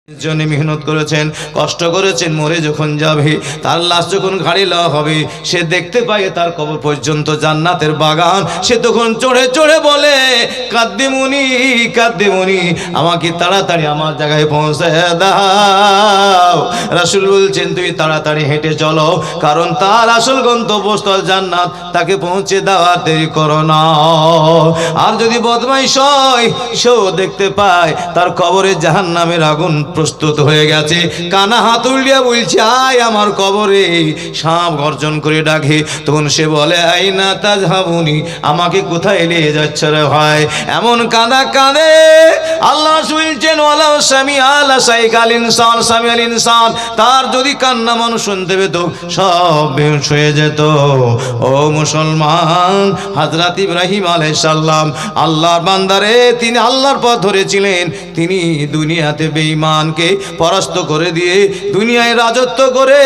জন্য মেহনত করেছেন, কষ্ট করেছেন, মরে যখন যাবে, তার লাশ যখন ঘাড়ে লওয়া হবে, সে দেখতে পায় তার কবর পর্যন্ত জান্নাতের বাগান। সে তখন চড়ে চড়ে বলে, কাদ্দিমুনি কাদ্দিমুনি, আমাকে তাড়াতাড়ি আমার জায়গায় পৌঁছে দাও। রাসূল বলছেন, তুমি তাড়াতাড়ি হেঁটে চলো, কারণ তার আসল গন্তব্যস্থল জান্নাত, তাকে পৌঁছে দেওয়ার দেরি করো না। আর যদি বদমাইশ হয়, সেও দেখতে পায় তার কবরে জাহান্নামের আগুন প্রস্তুত হয়ে গেছে, কানা হাত উল্লিয়া বলছে, আয় আমার কবরে, সাপ গর্জন করে ডাকে। তখন সে বলে, আইনা তাযহাবুনি, আমাকে কোথায় নিয়ে যাচ্ছ রে ভাই? এমন কাঁদা কাঁদে, আল্লাহ বলছেন, ওয়ালাউ সামিআ লাসাইকাল ইনসান সামিআল ইনসান, তার যদি কান্না মানুষ শুনতে পেত, সব বেহুশ হয়ে যেত। ও মুসলমান, হযরত ইব্রাহিম আলাইহিস সালাম আল্লাহর বান্দারে, তিনি আল্লাহর পথ ধরেছিলেন, তিনি দুনিয়াতে বেঈমানকে পরাস্ত করে দিয়ে দুনিয়ায় রাজত্ব করে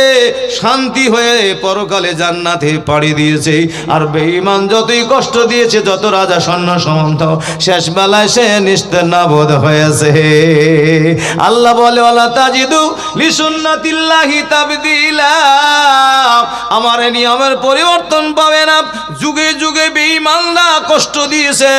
শান্তি হয়ে পরকালে জান্নাতে পাড়ি দিয়েছে। আর বেঈমান যতই কষ্ট দিয়েছে, যত রাজা সৈন্য সামন্ত, শেষ বেলায় সে নিস্তেনাবোধ হয়েছে। আল্লাহ বলে, ওয়ালা তাজিদু লিসুন্নাতিল্লাহি তাবদীলা, আমার নিয়মের পরিবর্তন পাবে না। যুগে যুগে বেঈমানরা কষ্ট দিয়েছে,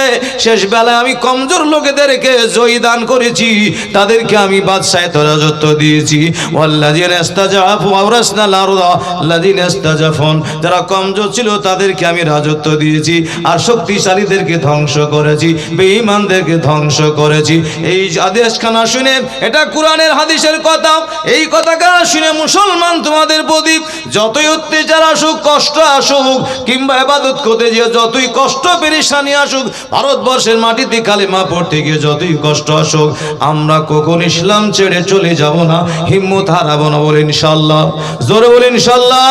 শেষ বেলায় আমি কমজোর লোকেদেরকে জয় দান করেছি, তাদেরকে আমি বাদশাহিত্ব রাজত্ব দিয়েছি। ওয়াল্লাযিনা ইস্তাজাফু আওরাসনাল আরদা আল্লাযিনা ইস্তাজাফুন, যারা কমজোর ছিল তাদেরকে আমি রাজত্ব দিয়েছি, আর শক্তিশালীদেরকে ধ্বংস করেছি, বেঈমানদেরকে ধ্বংস করেছি। এই আদেশখানা শুনে, এটা কোরআনের হাদিসের কথা, এই কথাটা শুনে মুসলমান, তোমাদের প্রতি যতই অত্যাচার আসুক, কষ্ট আসুক, কিংবা ইবাদত করতে গিয়ে যতই কষ্ট পেরেশানি আসুক, ভারতবর্ষের মাটিতে কালেমা পড়তে গিয়ে যতই কষ্ট আসুক, আমরা কখন ইসলাম ছেড়ে চলে যাব না, হিম্মত হারাবো না। বলেন ইনশাআল্লাহ, জোরে বলেন ইনশাআল্লাহ,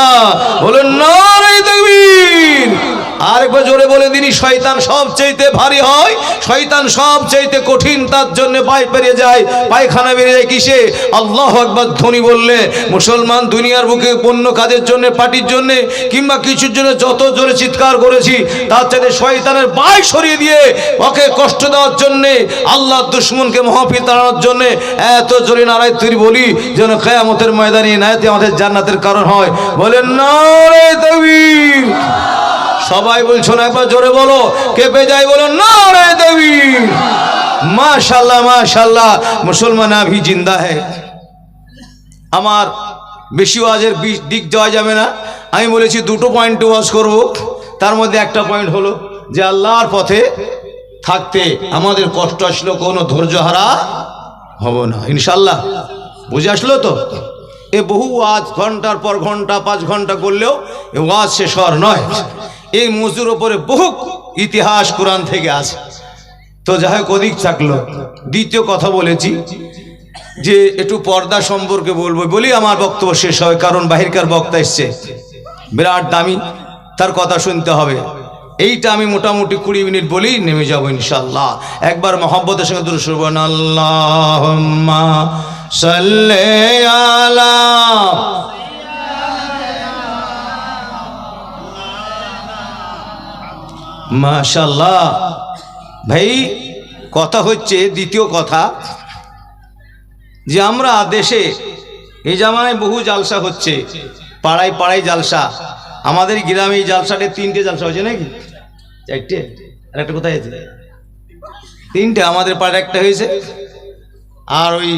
বলেন নারে তাকবীর। আরেকবার জোরে বলে দিন, শয়তান সবচাইতে ভারী হয়, শয়তান সবচাইতে কঠিন, তার জন্য পায় পেরিয়ে যায়, পায়খানা বেরিয়ে যায় কিসে? আল্লাহু আকবার ধ্বনি বললে। মুসলমান দুনিয়ার বুকে অন্য কাজের জন্য, পার্টির জন্য, কিংবা কিছুর জন্য যত জোরে চিৎকার করেছি, তার চাইতে শয়তানের বাই সরিয়ে দিয়ে ওকে কষ্ট দেওয়ার জন্য, আল্লাহর দুশমনকে মহাফিল তাড়ানোর জন্য এত জোরে নারায়ে তাকবীর বলি, যেন কিয়ামতের ময়দানে নায়াতে আমাদের জান্নাতের কারণ হয়। বলেন নারায়ে তাকবীর। সবাই বলছো না, একবার জোরে বলো, কেঁপে যাই, বলো নারায়ে তাকবীর। মাশাআল্লাহ মাশাআল্লাহ, মুসলমান আভি জিন্দা है। আমার বেশি ওয়াজের দিক যাওয়া যাবে না, আমি বলেছি দুটো পয়েন্টে ওয়াজ করব। তার মধ্যে একটা পয়েন্ট হলো যে আল্লাহর পথে থাকতে আমাদের কষ্ট আসলো কোনো ধৈর্য হারা হব না ইনশাআল্লাহ। বুঝে আসলো তো? এ বহু ওয়াজ ঘন্টার পর ঘন্টা, 5 ঘন্টা করলেও এ ওয়াজ শেষ হওয়ার নয়। এই মজুর ওপরে বহু ইতিহাস কোরআন থেকে আছে। তো যাই হোক, অধিক থাকলো। দ্বিতীয় কথা বলেছি যে একটু পর্দা সম্পর্কে বলবো, বলি আমার বক্তব্য শেষ হয়, কারণ বাহিরকার বক্তা এসছে, বিরাট দামি, তার কথা শুনতে হবে। এইটা আমি মোটামুটি 20 মিনিট বলি, নেমে যাবো ইনশাআল্লাহ। একবার মহব্বতের সঙ্গে দুরূদ শরীফ পড়ুন, আল্লাহুম্মা সাল্লি আলা। মাশাআল্লাহ ভাই, কথা হচ্ছে দ্বিতীয় কথা যে আমরা দেশে এই জামানায় বহু জালসা হচ্ছে, পাড়ায় পাড়ায় জালসা। আমাদের গ্রামে এই জালসাটে 3টে জালসা হয়েছে নাকি? 4টে? আর একটা কোথায় আছে? 3টে। আমাদের পাড়ায় একটা হয়েছে, আর ওই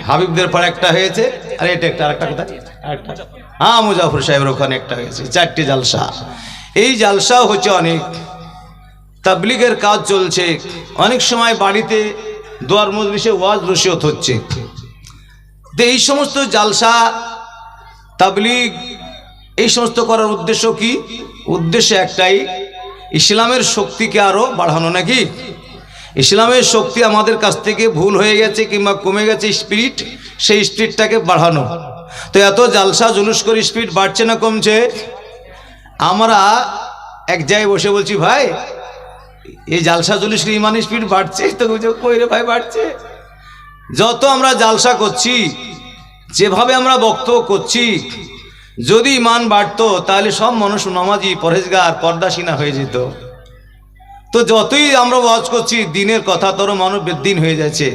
হাবিবদের পাড়ায় একটা হয়েছে, আর এটা একটা, আরেকটা কোথায়? আরেকটা, হ্যাঁ, মুজাফর সাহেবের ওখানে একটা হয়েছে। 4টে জালসা। এই জালসাও হচ্ছে অনেক, তাবলীগের কাজ চলছে, অনেক সময় বাড়িতে দোয়ার মজলিসে ওয়াজ নসিহত হচ্ছে। তো এই সমস্ত জালসা, তাবলীগ, এই সমস্ত করার উদ্দেশ্য কি? উদ্দেশ্য একটাই, ইসলামের শক্তিকে আরো বাড়ানো। নাকি? ইসলামের শক্তি আমাদের কাছ থেকে ভুল হয়ে গেছে কিংবা কমে গেছে স্পিরিট, সেই স্পিরিটটাকে বাড়ানো। তো এত জালসা জুলুস করে স্পিরিট বাড়ছে না কমছে? আমরা এক জায়গায় বসে বলছি, ভাই এই জালসা জুলুস ইমান স্পিরিট বাড়ছে? তো কই রে ভাই, বাড়ছে। যত আমরা জালসা করছি, যেভাবে আমরা বক্তব্য করছি, যদি ইমান বাড়তো তাহলে সব মানুষ নামাজি, পরহেজগার, পর্দাশীনা হয়ে যেত। তো যতই আমরা ওয়াজ করছি দিনের কথা, তোর মানুষ বেদ্দিন হয়ে যাচ্ছে।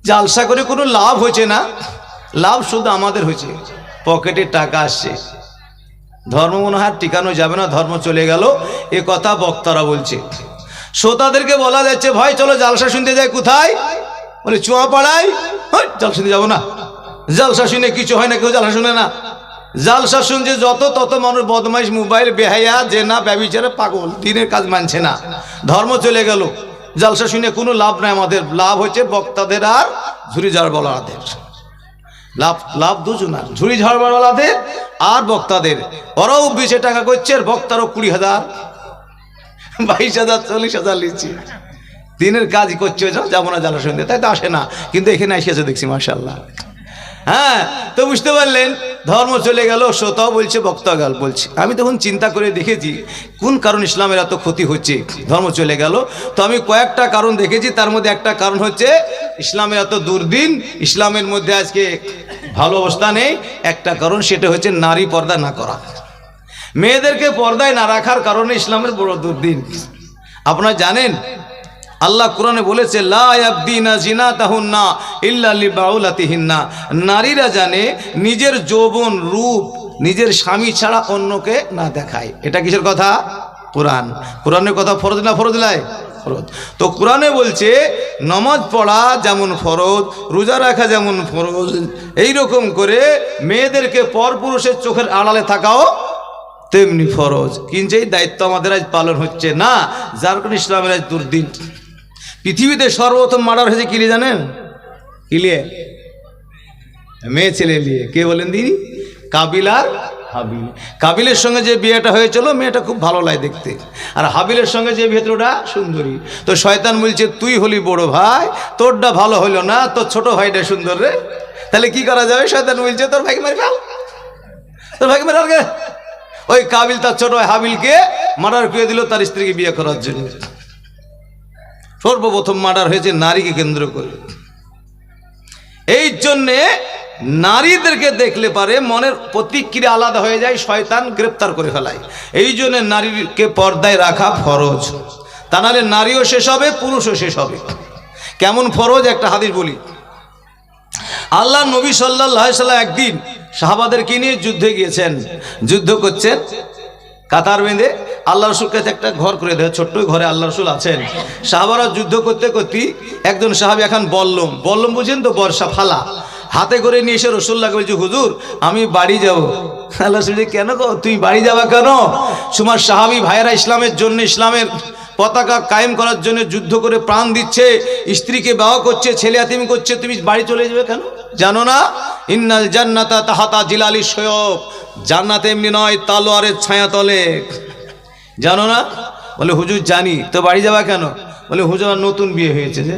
জালসা করে কোনো লাভ হয়েছে না, লাভ শুধু আমাদের হয়েছে, পকেটে টাকা আসছে। ধর্ম মনে হয় টিকানো যাবে না, ধর্ম চলে গেল, এ কথা বক্তারা বলছে। শ্রোতাদেরকে বলা যাচ্ছে ভাই চলো জালসা শুনতে যাই। কোথায়? বলে চুয়াপাড়ায়। জালসা শুনতে যাবো না, জালসা শুনে কিছু হয় না, কেউ জালসা শুনে না। জালসা শুনছে যত তত মানুষ বদমাইশ, মোবাইল, বেহায়া, জেনা, ব্যভিচারে পাগল, দিনের কাজ মানছে না, ধর্ম চলে গেল। জালসা শুনে কোনো লাভ নাই, আমাদের লাভ হচ্ছে বক্তাদের আর ঝুড়ি ঝাড়বালাদের। লাভ দুজনার, ঝুড়ি ঝাড়বালাদের আর বক্তাদের। ওরাও 20 টাকা করছে, আর বক্তারও 20,000, 22,000, 40,000 নিচ্ছে। দিনের কাজ করছে, যাবো না জালসা শুনতে, তাই তো আসে না, কিন্তু এখানে এসেছে দেখছি মাশাআল্লাহ। হ্যাঁ, তো বুঝতে পারলেন, ধর্ম চলে গেল, শ্রোতাও বলছে, বক্তা গাল বলছে। আমি তখন চিন্তা করে দেখেছি কোন কারণ ইসলামের এত ক্ষতি হচ্ছে, ধর্ম চলে গেল। তো আমি কয়েকটা কারণ দেখেছি, তার মধ্যে একটা কারণ হচ্ছে ইসলামের এত দুর্দিন, ইসলামের মধ্যে আজকে ভালো অবস্থা নেই। একটা কারণ সেটা হচ্ছে নারী পর্দা না করা, মেয়েদেরকে পর্দায় না রাখার কারণে ইসলামের বড় দুর্দিন। আপনারা জানেন আল্লাহ কোরআনে বলেছে লা ইয়াবদিনা জিনাতাহুন্না ইল্লা লিবাউলাতিহিন্না, নারীরা জানে নিজের যৌবন রূপ নিজের স্বামী ছাড়া অন্যকে না দেখায়। এটা কিসের কথা? কোরআন। কোরআনের কথা ফরজ না ফরজ নয়? ফরজ। তো কোরআনে বলছে নামাজ পড়া যেমন ফরজ, রোজা রাখা যেমন ফরজ, এইরকম করে মেয়েদেরকে পরপুরুষের চোখের আড়ালে থাকাও তেমনি ফরজ। কিন্তু এই দায়িত্ব আমাদের আজ পালন হচ্ছে না, যার কারণে ইসলামের আজ দুর্দিন। পৃথিবীতে সর্বপ্রথম মার্ডার হয়েছে কি জানেন? কি নিয়ে? মেয়ে ছেলে নিয়ে। কে বলেন দিদি? কাবিল আর হাবিল। কাবিলের সঙ্গে যে বিয়েটা হয়েছিল, মেয়েটা খুব ভালো লাগে দেখতে, আর হাবিলের সঙ্গে যে বিয়ে ওটা সুন্দরী। তো শয়তান বলছে তুই হলি বড় ভাই, তোরটা ভালো হলো না, তোর ছোট ভাইটা সুন্দর রে, তাহলে কি করা যাবে? শয়তান বলছে তোর ভাইকে মারি ফেল, তোর ভাইকে মারি ফেল। ওই কাবিল তার ছোট ভাই হাবিলকে মার্ডার করে দিল তার স্ত্রীকে বিয়ে করার জন্য। সর্বপ্রথম মার্ডার হয়েছে নারীকে কেন্দ্র করে। এই জন্যে নারীদেরকে দেখলে পারে মনের প্রতিক্রিয়া আলাদা হয়ে যায়, শয়তান গ্রেপ্তার করে ফেলায়। এই জন্য নারীকে পর্দায় রাখা ফরজ, তা নাহলে নারীও শেষ হবে, পুরুষও শেষ হবে। কেমন ফরজ? একটা হাদিস বলি। আল্লাহ নবী সাল্লাল্লাহু আলাইহি সাল্লাম একদিন সাহাবাদেরকে নিয়ে যুদ্ধে গিয়েছেন, যুদ্ধ করছেন কাতার বেঁধে। আল্লাহ রসুল কাছে একটা ঘর করে দেয়, ছোট্ট ঘরে আল্লাহ রসুল আছেন। সাহাবারা যুদ্ধ করতে করতে একজন সাহাবী এখন বল্লম বুঝেন তো, বর্ষা ফালা হাতে করে নিয়ে এসে রসুল্লাহকে বলছে হুজুর আমি বাড়ি যাব। আল্লাহ রসুল কেন গো, তুই বাড়ি যাবা কেন? তোমার সাহাবী ভাইয়েরা ইসলামের জন্য, ইসলামের পতাকা কায়েম করার জন্য যুদ্ধ করে প্রাণ দিচ্ছে, স্ত্রীকে বিবাহ করছে, ছেলে এতিম করছে, তুমি বাড়ি চলে যাবে কেন? জানো না ইন্নাল জান্নাতা তাহাতা জিলালি সয়ফ, জান্নাত এমনি নয় তালোয়ারের ছায়া তলে, জানো না? বলে হুজুর জানি। তো বাড়ি যাবা কেন? বলে হুজুর নতুন বিয়ে হয়েছে। যে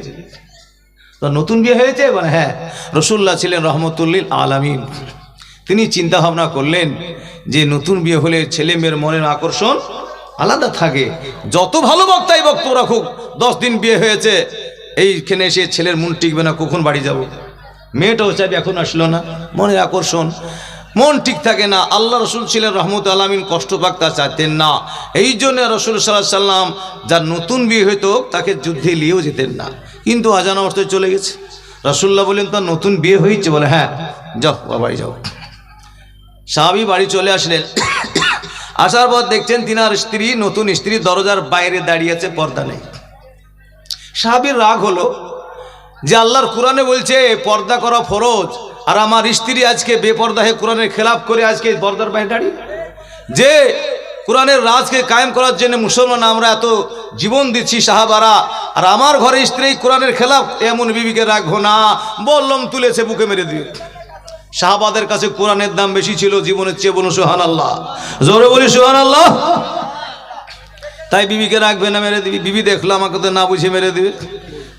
তো নতুন বিয়ে হয়েছে? বলে হ্যাঁ। রসুল্লাহ ছিলেন রহমতুল্লিল আলামিন, তিনি চিন্তা ভাবনা করলেন যে নতুন বিয়ে হলে ছেলে মেয়ের মনের আকর্ষণ আলাদা থাকে, যত ভালো বক্তাই বক্তব্য রাখুক, 10 দিন বিয়ে হয়েছে, এইখানে এসে ছেলের মন টিকবে না, কখন বাড়ি যাব। মেয়েটাও চাইবে এখন আসলো না, মনের আকর্ষণ, মন ঠিক থাকে না। আল্লাহ রসুল ছিলেন রহমত আলামিন, কষ্ট পাক তা চাইতেন না। এই জন্য রসুল সাল্লাল্লাহু আলাইহি সাল্লাম যার নতুন বিয়ে হইতো তাকে যুদ্ধে নিয়েও যেতেন না, কিন্তু আজান অবস্থায় চলে গেছে। রসুল্লাহ বলেন তার নতুন বিয়ে হয়েছে? বলে হ্যাঁ, যাও বাড়ি যাও। সাহাবী বাড়ি চলে আসলেন। আসার পর দেখছেন তিনার স্ত্রী, নতুন স্ত্রী দরজার বাইরে দাঁড়িয়ে আছে, পর্দা নেই। সাহাবীর রাগ হলো যে আল্লাহর কোরআনে বলছে পর্দা করা ফরজ, আর আমার স্ত্রী আজকে বেপর্দা হয়ে কোরআনের খেলাফ করে আজকে পর্দার বাইরে দাঁড়িয়ে। যে কোরআনের রাজকে কায়েম করার জন্য মুসলমান আমরা এত জীবন দিচ্ছি সাহাবারা, আর আমার ঘরে স্ত্রী কোরআনের খেলাফ, এমন বিবিকে রাখবো না। বললাম তুলেছে বুকে মেরে দিয়ে। সাহাবাদের কাছে কোরআনের দাম বেশি ছিল জীবনের চেয়ে। বলুন সুবহানাল্লাহ, জোরে বলি সুবহানাল্লাহ। তাই বিবিকে রাখবে না, মেরে দিবি। বিবি দেখলো আমাকে তো না বুঝে মেরে দিবে,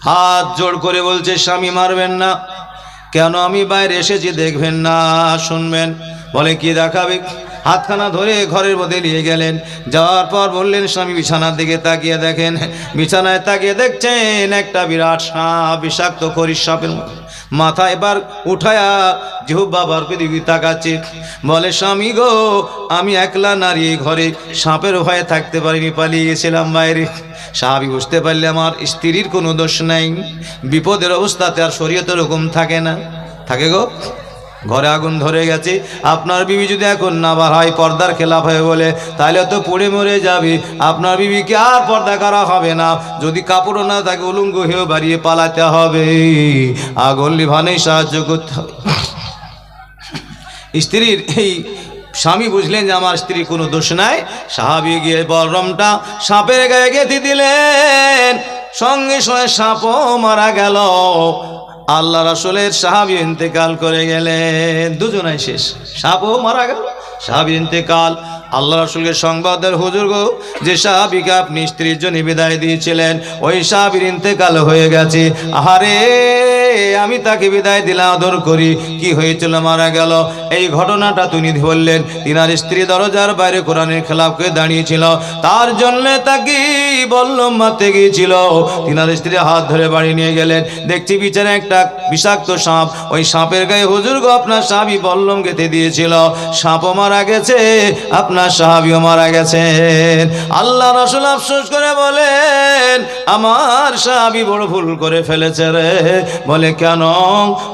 হাত জোড় করে বলছে স্বামী মারবেন না। কেন? আমি বাইরে এসেছি, দেখবেন না, শুনবেন। বলে কি দেখাবে? হাতখানা ধরে ঘরের মধ্যে নিয়ে গেলেন। যাওয়ার পর বললেন স্বামী বিছানার দিকে তাকিয়ে দেখেন। বিছানায় তাকিয়ে দেখছেন একটা বিরাট সাপ, বিষাক্ত খরিস সাপের মতো। মাথা এবার উঠায়া জিহ্বা বার করে দিবি তাকাচ্ছে, বলে স্বামী গো আমি একলা নারী ঘরে সাপের ভয়ে থাকতে পারিনি, পালিয়ে গেছিলাম বাইরে। সাহাবী বুঝতে পারলে আমার স্ত্রীর কোনো দোষ নাই, বিপদের অবস্থাতে আর শরীয়তের হুকুম থাকে না, থাকে গো। ঘরে আগুন ধরে গেছে, আপনার বিবি যদি এখন না বার হয় পর্দার খেলাফ হয়ে বলে, তাহলে তো পুড়ে মরে যাবে, আপনার বিবিকে আর পর্দা করা হবে না, যদি কাপড়ও না থাকে উলঙ্গ হয়েও বাড়িয়ে পালাতে হবে, আগুন লিভানেই সাহায্য করতে হবে। স্ত্রীর এই স্বামী বুঝলেন যে আমার স্ত্রী কোনো দোষ নাই, সাহাবী গিয়ে বলরমটা সাপের গায়ে গেঁথে দিলেন, সঙ্গে সঙ্গে সাপও মারা গেল। আল্লাহ রাসূলের সাহাবী ইন্তেকাল করে গেলেন, দুজনাই শেষ, সাপও মারা গেল, সাহাবী ইন্তেকাল। আল্লাহ রাসূলকে সংবাদ দেন, হুজুর গো যে সাহাবীকে আপনি স্ত্রীর জন্য বিদায় দিয়েছিলেন ওই সাহাবীর ইন্তেকাল হয়ে গেছে। আহারে আমি তাকে বিদায় দিলাম, আদর করি, কি হয়েছিল, মারা গেল। এই ঘটনাটা তিনি বললেন, তিনার স্ত্রী দরজার বাইরে কোরআনের খেলাফ করে দাঁড়িয়েছিল, তার জন্য তাকে বললাম মারতে গিয়েছিল। তিনার স্ত্রী হাত ধরে বাড়ি নিয়ে গেলেন, দেখছি বিচারে একটা বিষাক্ত সাপ, ওই সাপের গায়ে হুজুর গো আপনার সাহাবী বল্লম গেঁথে দিয়েছিল, সাপও মারা গেছে, আপনার সাহাবীও মারা গেছেন। আল্লাহ রাসূল আফসোস করে বলেন, আমার সাহাবী বড় ভুল করে ফেলেছে রে। বলে কেন?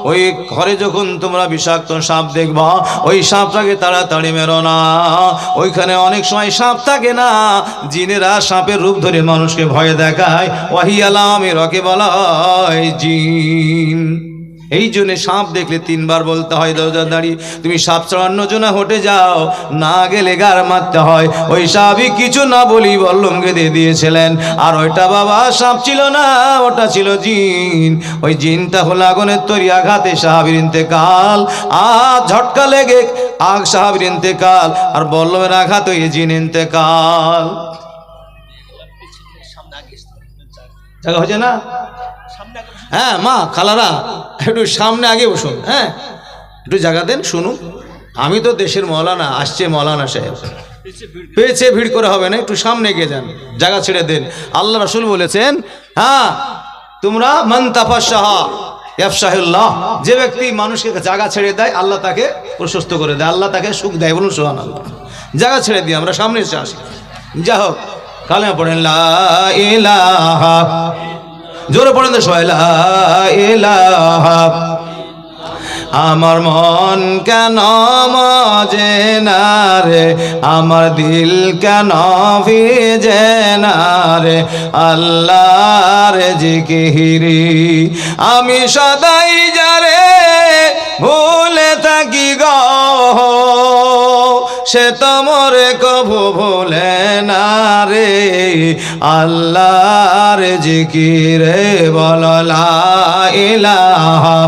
ওই ঘরে যখন তোমরা বিষাক্ত সাপ দেখবা ওই সাপটাকে তাড়াতাড়ি মেরো না, ওইখানে অনেক সময় সাপ থাকে না, জিনেরা সাপের রূপ ধরে মানুষকে ভয় দেখায়, ওয়াহি আলামে রকে বলা হয় জিন। এই জন্য সাপ দেখলে তিনবার বলতে হয় দরজা দাঁড়িয়ে, তুমি সাপ চড়ানো জন্য হটে যাও, না গেলে গার মারতে হয়। ওই সাপই কিছু না বলি বল্লম গেঁথে দিয়েছিলেন, আর ওইটা বাবা সাপ ছিল না, ওটা ছিল জিন। ওই জিনটা হলো আগুনের তৈরি, আঘাতে সাহাবীর ইন্তেকাল, আর ঝটকা লেগে আগ সাহাবীর ইন্তেকাল, আর বল্লমের আঘাত হয়ে জিন ইন্তেকাল। জায়গা হয়েছে না? হ্যাঁ মা খালারা একটু সামনে আগে বসুন, হ্যাঁ একটু জায়গা দেন, শুনুন। আমি তো দেশের মৌলানা, আসছে মৌলানা সাহেব, পেয়েছে ভিড় করে হবে না, একটু সামনে গিয়ে যান, জায়গা ছেড়ে দেন। আল্লাহ রাসূল বলেছেন, হ্যাঁ তোমরা মান তাফাশাহা ইয়াফশাহুল্লাহ, যে ব্যক্তি মানুষকে জায়গা ছেড়ে দেয় আল্লাহ তাকে প্রশস্ত করে দেয়, আল্লাহ তাকে সুখ দেয়, বলুন সুবহানাল্লাহ। জায়গা ছেড়ে দিই, আমরা সামনে এসে আসি। যা হোক, কালেমা পড়েন লা ইলাহা, জোরে পড়েন তো সবাই লা ইলাহা। আমার মন কেন মজে না রে, আমার দিল কেন ভিজে না রে, আল্লাহর জিকিরি আমি সদাই যারে ভুলে থাকি গো, সে তোমরে কভু ভুলে না রে, আল্লাহর জিকিরে বলো লা ইলাহা।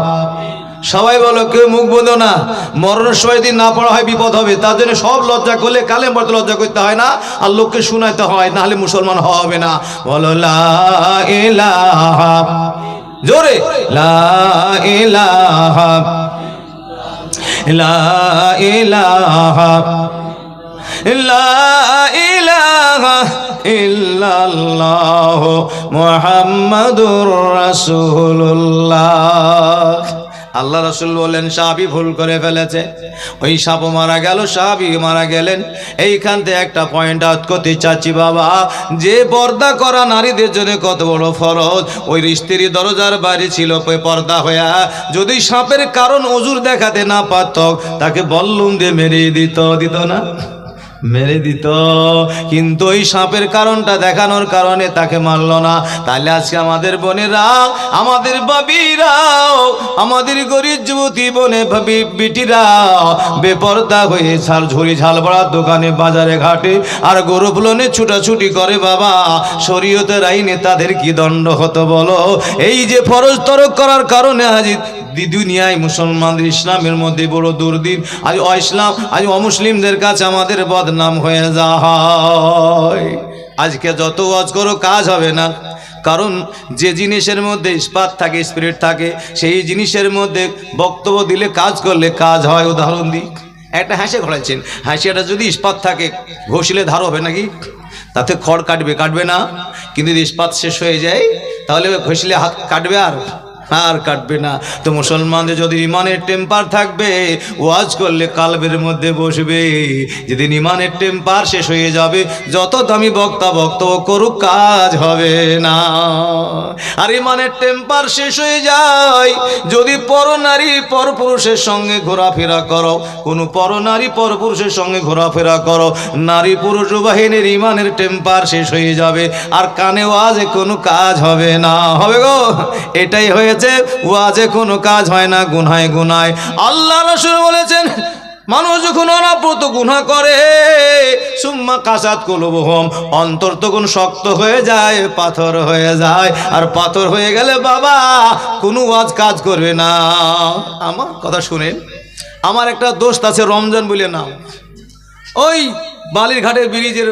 সবাই বলো, কেউ মুখ বন্ধ না, মরণের সময় দিন না পড়া হয় বিপদ হবে, তার জন্য সব লজ্জা করলে কালেমা পড়তে লজ্জা করতে হয় না, আর লোককে শোনাইতে হয়, নাহলে মুসলমান হওয়া হবে না। বলো লা ইলাহা, জোরে লা ইলাহা, লা ইলাহা, লা ইলাহা ইল্লাল্লাহ মুহাম্মাদুর রাসূলুল্লাহ। আল্লাহ রাসূল বলেন, সাহাবী ভুল করে ফেলেছে, ওই সাপও মারা গেল, সাহাবী মারা গেলেন। এইখান থেকে একটা পয়েন্ট আউট করতে চাচ্ছি বাবা, যে পর্দা করা নারীদের জন্য কত বড় ফরজ। ওই স্ত্রী দরজার বাইরে ছিল পর্দা হইয়া, যদি সাপের কারণ ওজুর দেখাতে না পারত, তাকে বল্লম দিয়ে মেরে দিত না, মেরে দিত, কিন্তু ওই সাপের কারণটা দেখানোর কারণে তাকে মারল না। তাহলে আজকে আমাদের বোনেরা, আমাদের বাবিরাও, আমাদের গরিব যুবতী বোনে ভাবি বিটিরা বেপরদা হয়ে ঝুড়ি ঝাল বড়ার দোকানে বাজারে ঘাটে আর গরু ফুলনে ছুটাছুটি করে, বাবা শরীয়তের আইনে তাদের কি দণ্ড হতো বলো? এই যে ফরজ তরক করার কারণে হাজির দুনিয়ায় মুসলমানদের ইসলামের মধ্যে বড় দুর্দিন, আজ অইসলাম, আজ অমুসলিমদের কাছে আমাদের বদনাম হয়ে যায়। আজকে যত ওয়াজ করো কাজ হবে না, কারণ যে জিনিসের মধ্যে ইস্পাত থাকে, স্পিরিট থাকে, সেই জিনিসের মধ্যে বক্তব্য দিলে, কাজ করলে কাজ হয়। উদাহরণ দিই, একটা হাঁসে ঘোরাচ্ছেন, হাঁসিয়াটা যদি ইস্পাত থাকে ঘষলে ধার হবে নাকি? তাতে খড় কাটবে না, কিন্তু যদি ইস্পাত শেষ হয়ে যায় তাহলে ঘষলে হাত কাটবে আর আর কাটবে না। তো মুসলমানদের যদি ইমানের টেম্পার থাকবে, ওয়াজ করলে কালবের মধ্যে বসবে। যেদিন ইমানের টেম্পার শেষ হয়ে যাবে, যত দামি বক্তা বক্তব্য করুক, কাজ হবে না। আর ইমানের টেম্পার শেষ হয়ে যায় যদি পরনারী পরপুরুষের সঙ্গে ঘোরাফেরা করো, কোনো পরনারী পরপুরুষের সঙ্গে ঘোরাফেরা করো, নারী পুরুষ বাহিনীর ইমানের টেম্পার শেষ হয়ে যাবে, আর কানে ওয়াজে কোনো কাজ হবে না। হবে গো, এটাই হয়েছে, ওয়াজে কোনো কাজ হয় না, গুনায় গুনায়। আল্লাহ রাসূল বলেছেন, মানুষ যখন অনাব্রত গুনাহ করে, সুম্মা কাসাত কুলুবুহুম, অন্তর তখন শক্ত হয়ে যায়, পাথর হয়ে যায়। আর পাথর হয়ে গেলে বাবা কোনো ওয়াজ কাজ করবে না। আমার কথা শুনেন, আমার একটা দোস্ত আছে রমজান বলে নাম, ওই বালিরঘাটের ব্রিজের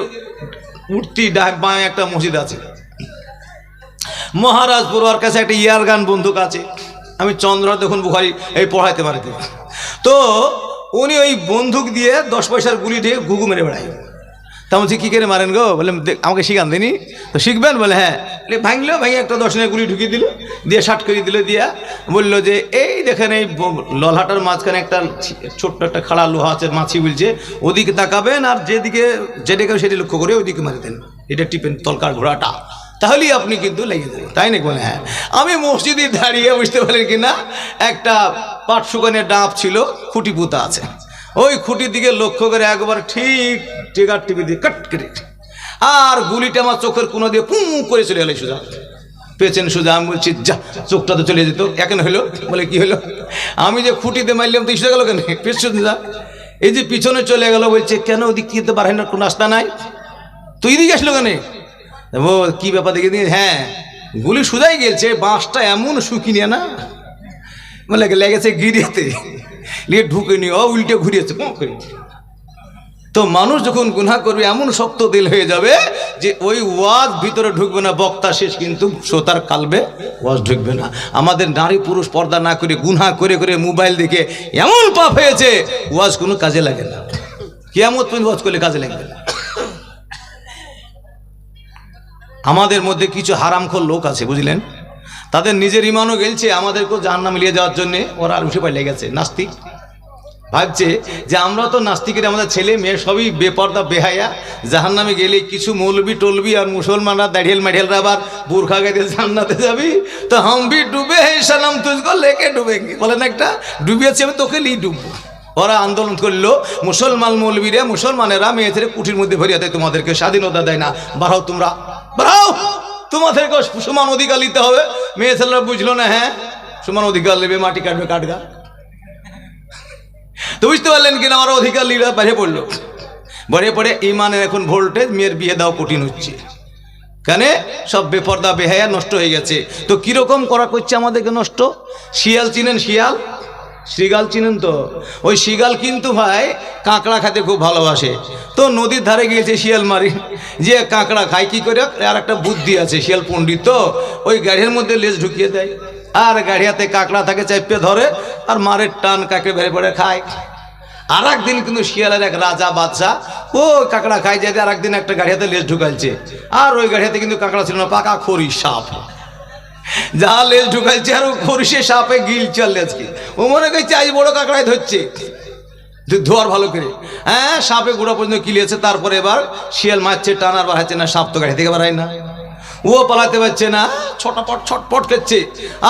উঠতি বাঁয়ে একটা মসজিদ আছে, মহারাজপুর। ওর কাছে একটা ইয়ারগান বন্দুক আছে। আমি চন্দ্র দেখুন বুখারি এই পড়াইতে পারিতে, তো উনি ওই বন্দুক দিয়ে 10 পয়সার গুলি দিয়ে ঘুঘু মেরে বেড়াই। তা বলছি কী করে মারেন গো? বলে আমাকে শিখান দিনি। তো শিখবেন? বলে হ্যাঁ। ভাঙলো, ভেঙে একটা 10 গুলি ঢুকিয়ে দিল, দিয়ে শার্ট করে দিল, দিয়া বললো যে এই দেখেন এই ললহাটার মাঝখানে একটা ছোট্ট একটা খাড়া লোহা আছে, মাছি বলছে, ওদিকে তাকাবেন, আর যেদিকে সেটি লক্ষ্য করে ওইদিকে মারে দেন, এটা টিপেন তলকার ঘোড়াটা, তাহলেই আপনি কিন্তু লেগে যাবেন। তাই নাকি? বলে হ্যাঁ। আমি মসজিদে দাঁড়িয়ে, বুঝতে পারলেন কি না, একটা পাট শুকানের ডাব ছিল, খুঁটি পুঁতা আছে, ওই খুঁটির দিকে লক্ষ্য করে একবার ঠিক টেগার টিপি দিয়ে কাট কেটে, আর গুলিটা আমার চোখের কোনা দিয়ে পুঁ করে চলে গেল সোজা পেছন সোজা। আমি বলছি যা, চোখটা তো চলে যেত, এখন হলো? বলে কি হলো? আমি যে খুঁটিতে মারলাম তো সোজা গেল কেন? পেছনে যা, এই যে পিছনে চলে গেল। বলছে কেন? ওদিক দিয়ে তো বাড়াই না, কোনো রাস্তা নাই, তুই এদিকে আসলো কেন? ও কি ব্যাপার দেখে দিয়ে, হ্যাঁ গুলি সোজাই গেছে, বাঁশটা এমন শুকিয়ে না, বলে লেগেছে গিরিয়াতে, নিয়ে ঢুকে নিয়ে উল্টে ঘুরিয়েছে। তো মানুষ যখন গুনাহ করবে, এমন শক্ত দিল হয়ে যাবে যে ওই ওয়াজ ভিতরে ঢুকবে না, বক্তা শেষ, কিন্তু শ্রোতার কালবে ওয়াজ ঢুকবে না। আমাদের নারী পুরুষ পর্দা না করে গুনাহ করে করে মোবাইল দেখে এমন পাপ হয়েছে, ওয়াজ কোনো কাজে লাগে না। কিয়ামত পর্যন্ত ওয়াজ করলে কাজে লাগবে না। আমাদের মধ্যে কিছু হারামখোর লোক আছে, বুঝলেন, তাদের নিজের ইমানও গেলছে, আমাদেরকেও জাহান্নামে নিয়ে যাওয়ার জন্য ওরা আর উঠে পাল্টে গেছে। নাস্তিক ভাবছে যে আমরা তো নাস্তিকের, আমাদের ছেলে মেয়ে সবই বেপর্দা বেহায়া, জাহান্নামে গেলে কিছু মৌলবি টলবি আর মুসলমানরা দাঁড়িয়েল মাঢিয়ালরা আবার বুরখা গাইতে জান্নাতে যাবি, তো হাম ভি ডুবে হে সালাম তুঝকো লেকে ডুবেঙ্গে, বলেন একটা ডুবিয়েছি আমি, তোকে লিয়ে ডুববো। ওরা আন্দোলন করলো, মুসলমান মৌলবীরা মুসলমানেরা মেয়েদের কুঠির মধ্যে ভরিয়ে দেয়, তোমাদেরকে স্বাধীনতা দেয় না, বাড়াও তোমরা, বাড়াও, তোমাদেরকে সমান অধিকার নিতে হবে। মেয়ে ছেলেরা বুঝলো না, হ্যাঁ সমান অধিকার নেবে, মাটি কাটবে কাটগা। তো বুঝতে পারলেন কিনা, আমার অধিকার লিরা বাইরে পড়লো, বাড়িয়ে পড়ে ইমানের এখন ভোল্টেজ, মেয়ের বিয়ে দেওয়া কঠিন হচ্ছে, কেন? সব বেপর্দা বেহায়া নষ্ট হয়ে গেছে। তো কিরকম করা করছে আমাদেরকে নষ্ট? শিয়াল চিনেন? শিয়াল, শ্রীগাল চিনেন তো? ওই শিয়াল কিন্তু ভাই কাঁকড়া খেতে খুব ভালোবাসে। তো নদীর ধারে গিয়েছে শিয়াল মারি, যে কাঁকড়া খায় কি করে, আর একটা বুদ্ধি আছে, শিয়াল পণ্ডিত, তো ওই গাড়ির মধ্যে লেজ ঢুকিয়ে দেয়, আর গাড়িয়াতে কাঁকড়া থাকে চাইপে ধরে, আর মারের টান কাকে বেড়ে পড়ে খায়। আর একদিন কিন্তু শিয়ালের এক রাজা বাদশা ও কাঁকড়া খাই যেতে, আর একদিন একটা গাড়িয়াতে লেজ ঢুকাইছে, আর ওই গাড়িয়াতে কিন্তু কাঁকড়া ছিল না, পাকা খড়ি সাপ, যা লেজ ঢুকাইছে, আর খরিসে সাপে গিল চল লেজকে, ও মনে করছে আজ বড় কাঁকড়ায় ধরছে, ধোয়ার ভালো করে, হ্যাঁ সাপে গোড়া পর্যন্ত কিলিয়েছে। তারপরে এবার শিয়াল মারছে, টান আর বাড়াচ্ছে না, সাপ তো গাড়ি থেকে বাড়ায় না, ও পালাতে পারছে না, ছটপট ছটপট করছে।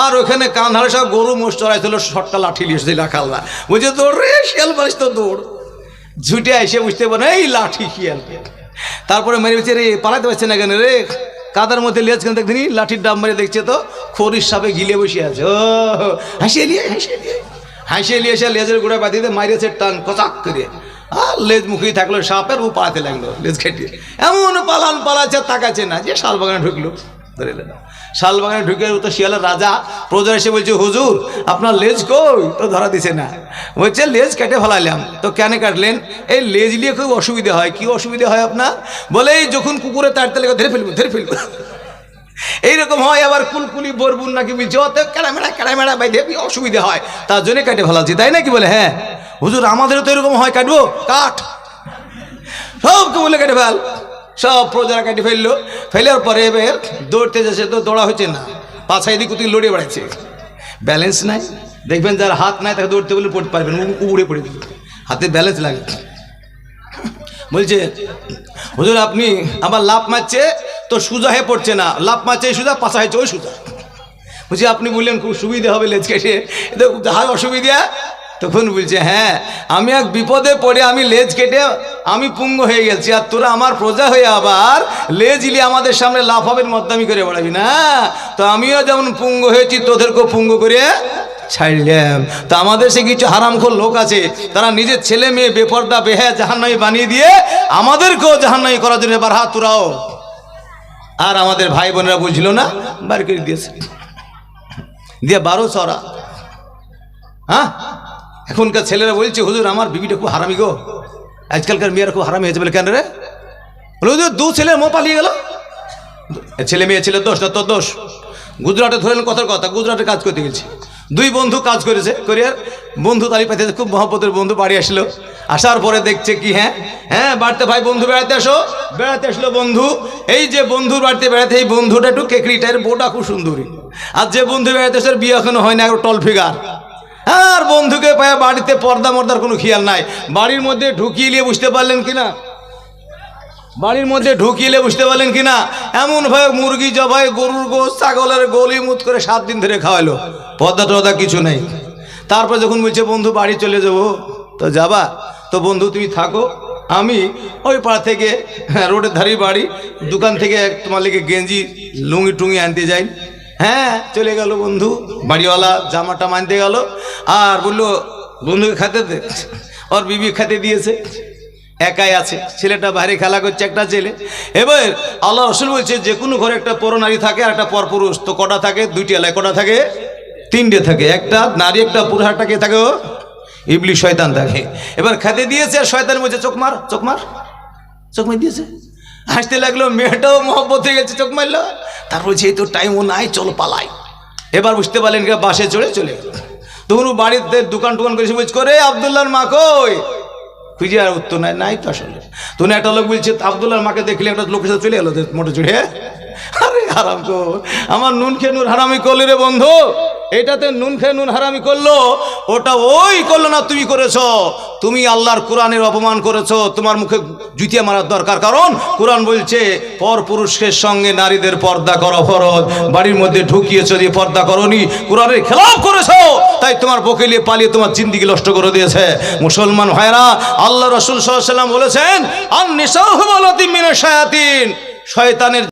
আর ওখানে কান ধারে সব গরু মোষ চড়াইছিল, শটটা লাঠি নিয়ে এসেছে, রাখাল্লা বুঝে দৌড় রে শিয়াল মারিস তো দৌড়, ছুটে এসে বুঝতে পারে এই লাঠি শিয়ালকে। তারপরে মেরে বেঁচে রে পালাতে পারছে না কেন রে, কাদার মধ্যে লেজ কেন দেখনি, লাঠির ডাব মেরে দেখছে তো খরিস সাপে গিলে বসে আছে। ও হাসিয়ে নিয়ে হাসিয়ে নিয়ে এসে লেজের গোড়া বাঁধিয়ে মারিয়েছে টান কচাক করে, আর লেজ মুখেই থাকলো সাপের, ও পালাতে লাগলো লেজ খেটিয়ে, এমন পালান পালাচ্ছে, তাকাচ্ছে না, যে শাল বাগানে ঢুকলো, ধরে না শাল বাগানে ঢুকে তো শিয়ালের রাজা প্রজা এসে বলছে হুজুর আপনার লেজ কই, তো ধরা দিছে না, বলছে লেজ কেটে ফেলাইলাম। তো কেন কাটলেন? এই লেজ নিয়ে খুব অসুবিধা হয়। কি অসুবিধা হয় আপনার? বলে এই যখন কুকুরে তাড়তে লেগে ধরে ফেলবো এইরকম হয়। আবার কুলকুলি বরবুন নাকি বলছে ওতে কেড়ামেড়া বাইধে অসুবিধা হয়, তার জন্য কেটে ফেলাচ্ছি, তাই নাকি? বলে হ্যাঁ হুজুর আমাদেরও তো এরকম হয়, কাটবো, কাঠ সবকে বলে কেটে ফেল। সব প্রজারা কেটে ফেললো, ফেলার পরে এবার দৌড়তে যাচ্ছে, তো দৌড়া হচ্ছে না, পাছাই দিক তুই লড়িয়ে বেড়াচ্ছে, ব্যালেন্স নাই। দেখবেন যার হাত নাই তাকে দৌড়তে বলে পড়তে পারবেন, উড়ে পড়ে দেবে, হাতে ব্যালেন্স লাগে। বলছে হুজুর আপনি আবার লাফ মারছে তো সোজা হয়ে পড়ছে না, লাফ মারছে সোজা, পাশা হয়েছে ওই সোজা। বলছি আপনি বললেন খুব সুবিধা হবে লেজ কেটে, যাহার অসুবিধা। তখন বলছে হ্যাঁ আমি এক বিপদে পড়ে আমি লেজ কেটে আমি পুঙ্গ হয়ে গেছি, আর তোরা আমার প্রজা হয়ে আবার লেজ ইলি আমাদের সামনে লাফাবের মদ্দামি করে বেড়াবি না, তো আমিও যেমন পুঙ্গ হয়েছি তোদেরকেও পুঙ্গ করে ছাড়লাম। তো আমাদের সে কিছু হারামখোর লোক আছে, তারা নিজের ছেলে মেয়ে বেপর্দা বেহায়া জাহান্নামী বানিয়ে দিয়ে আমাদেরকেও জাহান্নামী করার জন্য এবার হাত তোরাও। আর আমাদের ভাই বোনেরা বুঝলো না, বার করে দিয়েছে, দিয়ে 12 চড়া। হ্যাঁ এখনকার ছেলেরা বলছে হুজুর আমার বিবিটা খুব হারামি গো, আজকালকার মেয়েরা খুব হারামি হয়েছে। বলে কেন রে? বলে হুজুর 2 ছেলের মো পালিয়ে গেল। ছেলে মেয়ে ছেলের দোষ না তোর দোষ। গুজরাটে ধরেন কথার কথা, গুজরাটে কাজ করতে গেছি, 2 বন্ধু কাজ করেছে, করিয়ার বন্ধু তালি পাইতে খুব মহব্বতের বন্ধু বাড়ি আসলো, আসার পরে দেখছে কি হ্যাঁ বাড়িতে ভাই বন্ধু বেড়াতে আসলো বন্ধু। এই যে বন্ধুর বাড়িতে বেড়াতে, এই বন্ধুটা একটু কেকড়িটার, বউটা খুব সুন্দরী। আর যে বন্ধু বেড়াতে আসার বিয়ে এখনো হয় না, একটু টল ফিগার। আর বন্ধুকে পায় বাড়িতে পর্দা মর্দার কোনো খেয়াল নাই। বাড়ির মধ্যে ঢুকিয়ে নিয়ে বুঝতে পারলেন কিনা, বাড়ির মধ্যে ঢুকিয়ে বুঝতে পারলেন কিনা, এমন ভাবে মুরগি জবাই, গরুর গোশ, ছাগলের গলিমুত করে 7 দিন ধরে খাওয়ালো, পর্দা টর্দা কিছু নেই। তারপর যখন বলছে বন্ধু বাড়ি চলে যাবো, তো যাবা? তো বন্ধু তুমি থাকো, আমি ওই পাড়া থেকে রোডের ধারে বাড়ি, দোকান থেকে তোমার লেগে গেঞ্জি লুঙ্গি টুঙ্গি আনতে যাই। হ্যাঁ চলে গেল বন্ধু, বাড়িওয়ালা জামাটা মানতে গেল, আর বললো বন্ধুকে খেতে দে, ওর বিবি খেতে দিয়েছে, একাই আছে, ছেলেটা বাইরে খেলা করছে, একটা ছেলে। এবার আল্লাহ রসুল বলছে যে কোনো ঘরে একটা পরনারী থাকে আর একটা পরপুরুষ, তো কটা থাকে? 2টি এলাকায় কটা থাকে? 3টে থাকে, একটা নারী একটা পুরুষ, একটা কে থাকে? ও ইবলিশ শয়তান থাকে। এবার খেতে দিয়েছে, আর শয়তান বলছে চোখ মার, চোখ মার, চোখ মার দিয়েছে, হাসতে লাগলো, মেয়েটাও মহব্বত হয়ে গেছে, চোখ মারলো। তারপর বলছে এই তো টাইমও নাই, চলো পালাই। এবার বুঝতে পারলেন বাসে চড়ে চলে গেল। তখন বাড়িতে দোকান টোকান করেছে, বলছে করে আবদুল্লাহর মা কই? খুঁজে আর উত্তর নাই তো আসলে। তখন একটা লোক বলছে আবদুল্লাহর মাকে দেখলে একটা লোকের সাথে চলে গেল মোটর চড়ে। আরে হারাম কর, আমার নুন খেয়ে নুন হারামি করলি রে বন্ধু, এটাতে নুন খেয়ে নুন হারামি করলো, ওটা ওই করলো না, তুমি করেছো। তুমি আল্লাহর কোরআনের অপমান করেছো, তোমার মুখে জুতিয়া মারার দরকার। কারণ কোরআন বলছে পর পুরুষের সঙ্গে নারীদের পর্দা করা ফরজ, বাড়ির মধ্যে ঢুকিয়েছো দিয়ে পর্দা করনি, কোরআনের খেলাফ করেছো, তাই তোমার বকেলিয়ে পালিয়ে তোমার জিন্দেগি নষ্ট করে দিয়েছে। মুসলমান ভাইরা, আল্লাহ রাসূল সাল্লাল্লাহু আলাইহি ওয়াসাল্লাম বলেছেন আন নিসাউ ওয়ালাতিন মিনাশ শায়াতিন, শয়তানের